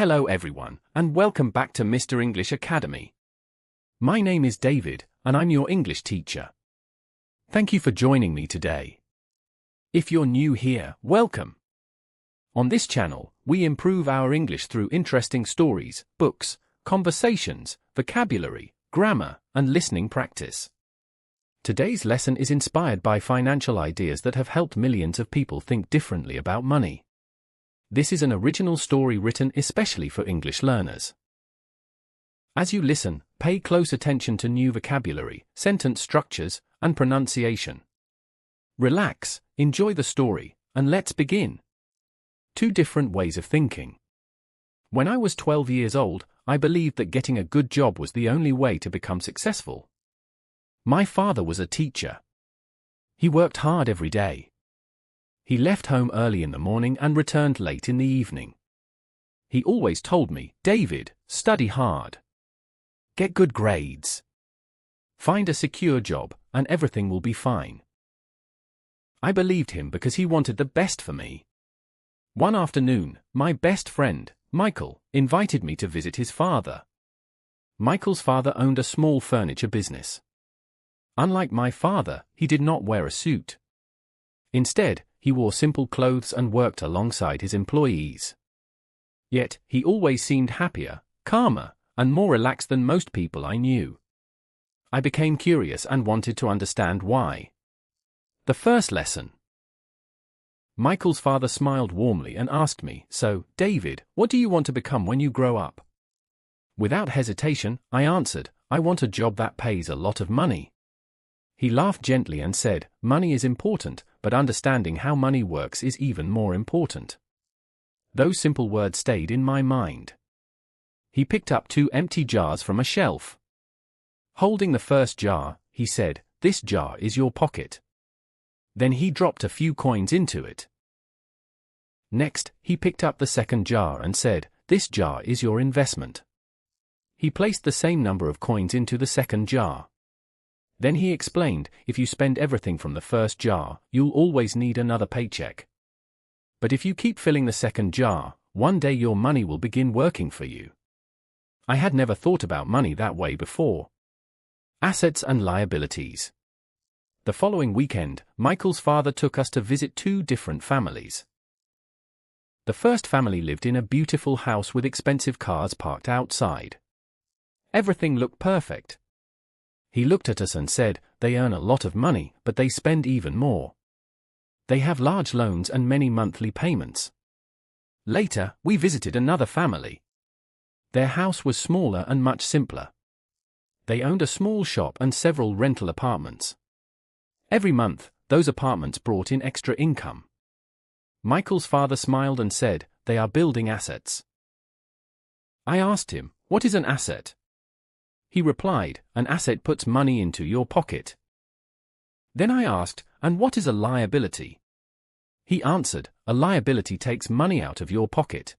Hello everyone, and welcome back to Mr. English Academy. My name is David, and I'm your English teacher. Thank you for joining me today. If you're new here, welcome. On this channel, we improve our English through interesting stories, books, conversations, vocabulary, grammar, and listening practice. Today's lesson is inspired by financial ideas that have helped millions of people think differently about money. This is an original story written especially for English learners. As you listen, pay close attention to new vocabulary, sentence structures, and pronunciation. Relax, enjoy the story, and let's begin. Two different ways of thinking. When I was 12 years old, I believed that getting a good job was the only way to become successful. My father was a teacher. He worked hard every day. He left home early in the morning and returned late in the evening. He always told me, "David, study hard. Get good grades. Find a secure job, and everything will be fine." I believed him because he wanted the best for me. One afternoon, my best friend, Michael, invited me to visit his father. Michael's father owned a small furniture business. Unlike my father, he did not wear a suit. Instead, he wore simple clothes and worked alongside his employees. Yet, he always seemed happier, calmer, and more relaxed than most people I knew. I became curious and wanted to understand why. The first lesson. Michael's father smiled warmly and asked me, "So, David, what do you want to become when you grow up?" Without hesitation, I answered, "I want a job that pays a lot of money." He laughed gently and said, "Money is important, but understanding how money works is even more important." Those simple words stayed in my mind. He picked up 2 empty jars from a shelf. Holding the first jar, he said, "This jar is your pocket." Then he dropped a few coins into it. Next, he picked up the second jar and said, "This jar is your investment." He placed the same number of coins into the second jar. Then he explained, "If you spend everything from the first jar, you'll always need another paycheck. But if you keep filling the second jar, one day your money will begin working for you." I had never thought about money that way before. Assets and liabilities. The following weekend, Michael's father took us to visit 2 different families. The first family lived in a beautiful house with expensive cars parked outside. Everything looked perfect. He looked at us and said, "They earn a lot of money, but they spend even more. They have large loans and many monthly payments." Later, we visited another family. Their house was smaller and much simpler. They owned a small shop and several rental apartments. Every month, those apartments brought in extra income. Michael's father smiled and said, "They are building assets." I asked him, "What is an asset?" He replied, "An asset puts money into your pocket." Then I asked, "And what is a liability?" He answered, "A liability takes money out of your pocket."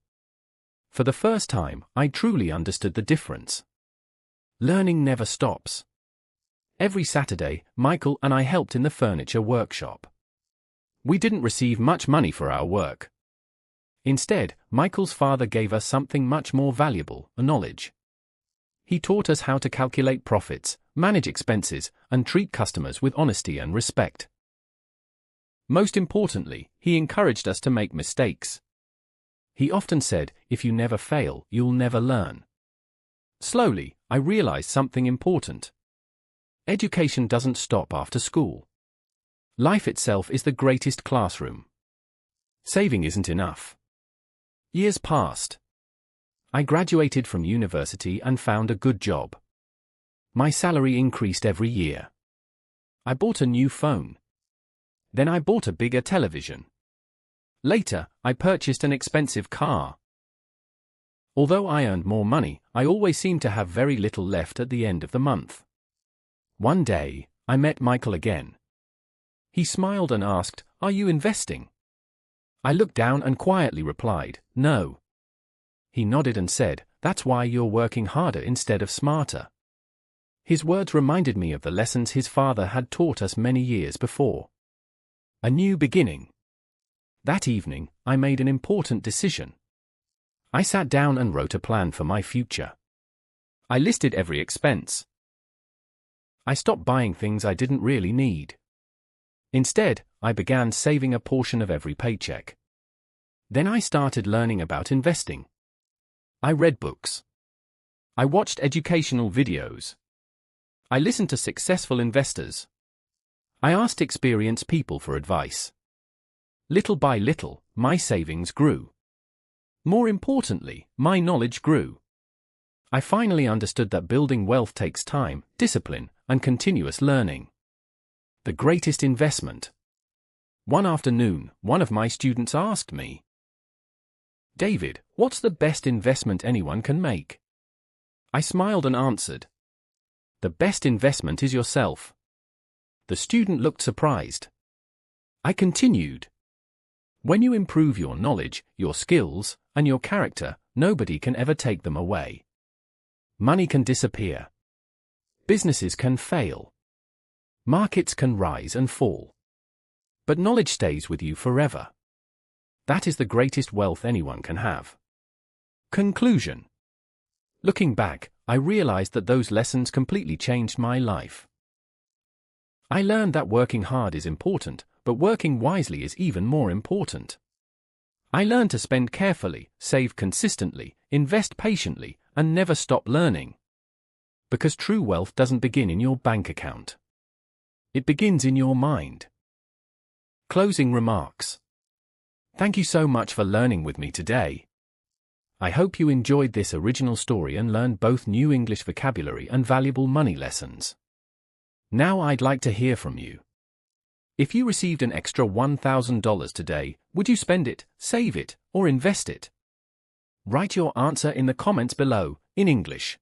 For the first time, I truly understood the difference. Learning never stops. Every Saturday, Michael and I helped in the furniture workshop. We didn't receive much money for our work. Instead, Michael's father gave us something much more valuable, knowledge. He taught us how to calculate profits, manage expenses, and treat customers with honesty and respect. Most importantly, he encouraged us to make mistakes. He often said, "If you never fail, you'll never learn." Slowly, I realized something important. Education doesn't stop after school. Life itself is the greatest classroom. Saving isn't enough. Years passed. I graduated from university and found a good job. My salary increased every year. I bought a new phone. Then I bought a bigger television. Later, I purchased an expensive car. Although I earned more money, I always seemed to have very little left at the end of the month. One day, I met Michael again. He smiled and asked, "Are you investing?" I looked down and quietly replied, "No." He nodded and said, "That's why you're working harder instead of smarter." His words reminded me of the lessons his father had taught us many years before. A new beginning. That evening, I made an important decision. I sat down and wrote a plan for my future. I listed every expense. I stopped buying things I didn't really need. Instead, I began saving a portion of every paycheck. Then I started learning about investing. I read books. I watched educational videos. I listened to successful investors. I asked experienced people for advice. Little by little, my savings grew. More importantly, my knowledge grew. I finally understood that building wealth takes time, discipline, and continuous learning. The greatest investment. One afternoon, one of my students asked me, "David, what's the best investment anyone can make?" I smiled and answered, "The best investment is yourself." The student looked surprised. I continued, "When you improve your knowledge, your skills, and your character, nobody can ever take them away. Money can disappear. Businesses can fail. Markets can rise and fall. But knowledge stays with you forever. That is the greatest wealth anyone can have." Conclusion. Looking back, I realized that those lessons completely changed my life. I learned that working hard is important, but working wisely is even more important. I learned to spend carefully, save consistently, invest patiently, and never stop learning. Because true wealth doesn't begin in your bank account. It begins in your mind. Closing remarks. Thank you so much for learning with me today. I hope you enjoyed this original story and learned both new English vocabulary and valuable money lessons. Now I'd like to hear from you. If you received an extra $1,000 today, would you spend it, save it, or invest it? Write your answer in the comments below, in English.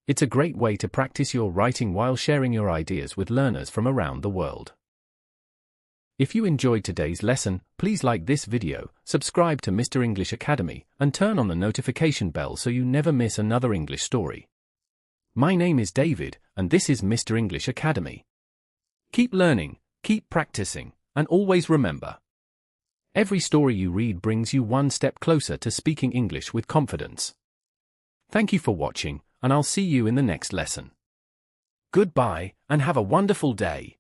It's a great way to practice your writing while sharing your ideas with learners from around the world. If you enjoyed today's lesson, please like this video, subscribe to Mr. English Academy, and turn on the notification bell so you never miss another English story. My name is David, and this is Mr. English Academy. Keep learning, keep practicing, and always remember, every story you read brings you one step closer to speaking English with confidence. Thank you for watching, and I'll see you in the next lesson. Goodbye, and have a wonderful day.